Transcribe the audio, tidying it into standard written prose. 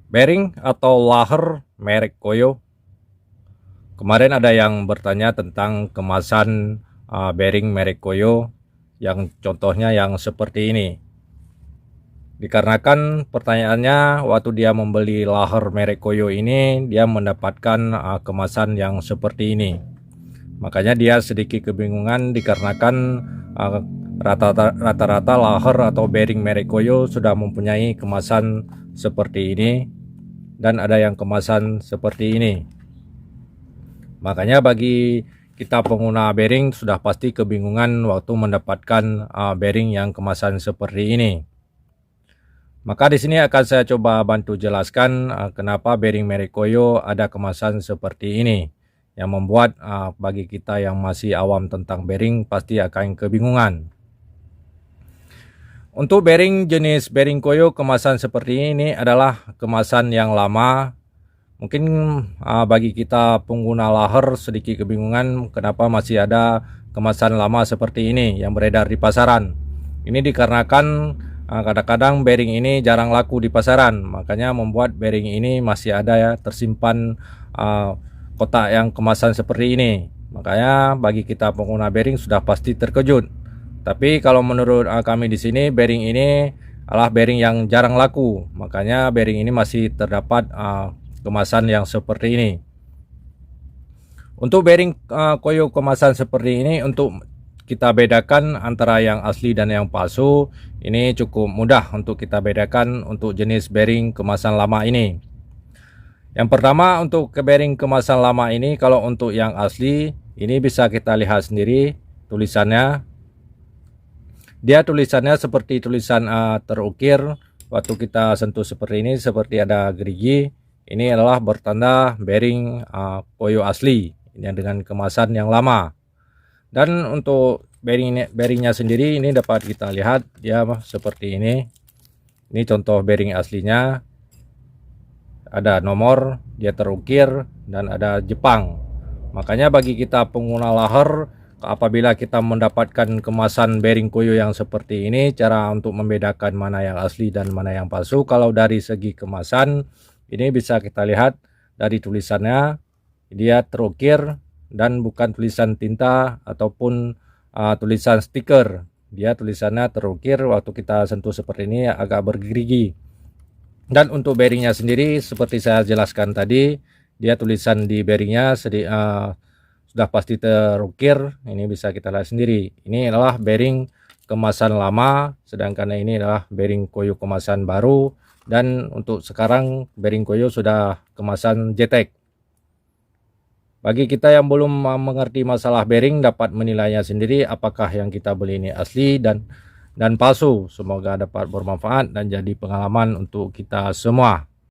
Bearing atau laher merek Koyo. Kemarin ada yang bertanya tentang kemasan bearing merek Koyo yang contohnya yang seperti ini. Dikarenakan pertanyaannya waktu dia membeli laher merek Koyo ini dia mendapatkan kemasan yang seperti ini. Makanya dia sedikit kebingungan dikarenakan rata-rata laher atau bearing merek Koyo sudah mempunyai kemasan seperti ini dan ada yang kemasan seperti ini. Makanya bagi kita pengguna bearing sudah pasti kebingungan waktu mendapatkan bearing yang kemasan seperti ini. Maka di sini akan saya coba bantu jelaskan kenapa bearing merek Koyo ada kemasan seperti ini, yang membuat bagi kita yang masih awam tentang bearing pasti akan kebingungan. Untuk bearing jenis bearing Koyo kemasan seperti ini adalah kemasan yang lama. Mungkin bagi kita pengguna laher sedikit kebingungan kenapa masih ada kemasan lama seperti ini yang beredar di pasaran. Ini dikarenakan kadang-kadang bearing ini jarang laku di pasaran, makanya membuat bearing ini masih ada ya tersimpan kotak yang kemasan seperti ini. Makanya bagi kita pengguna bearing sudah pasti terkejut. Tapi kalau menurut kami di sini bearing ini adalah bearing yang jarang laku, makanya bearing ini masih terdapat kemasan yang seperti ini. Untuk bearing Koyo kemasan seperti ini, untuk kita bedakan antara yang asli dan yang palsu ini cukup mudah untuk kita bedakan untuk jenis bearing kemasan lama ini. Yang pertama untuk bearing kemasan lama ini, kalau untuk yang asli ini bisa kita lihat sendiri tulisannya. Dia tulisannya seperti tulisan terukir. Waktu kita sentuh seperti ini seperti ada gerigi. Ini adalah bertanda bearing Koyo asli yang dengan kemasan yang lama. Dan untuk bearingnya sendiri ini dapat kita lihat dia seperti ini. Ini contoh bearing aslinya. Ada nomor, dia terukir dan ada Jepang. Makanya bagi kita pengguna laher, apabila kita mendapatkan kemasan bearing Koyo yang seperti ini, cara untuk membedakan mana yang asli dan mana yang palsu kalau dari segi kemasan ini bisa kita lihat dari tulisannya, dia terukir dan bukan tulisan tinta ataupun tulisan stiker. Dia tulisannya terukir, waktu kita sentuh seperti ini agak bergerigi. Dan untuk bearingnya sendiri seperti saya jelaskan tadi, dia tulisan di bearingnya sudah pasti terukir. Ini bisa kita lihat sendiri. Ini adalah bearing kemasan lama, sedangkan ini adalah bearing Koyo kemasan baru. Dan untuk sekarang bearing Koyo sudah kemasan JTEC. Bagi kita yang belum mengerti masalah bearing dapat menilainya sendiri apakah yang kita beli ini asli dan palsu. Semoga dapat bermanfaat dan jadi pengalaman untuk kita semua.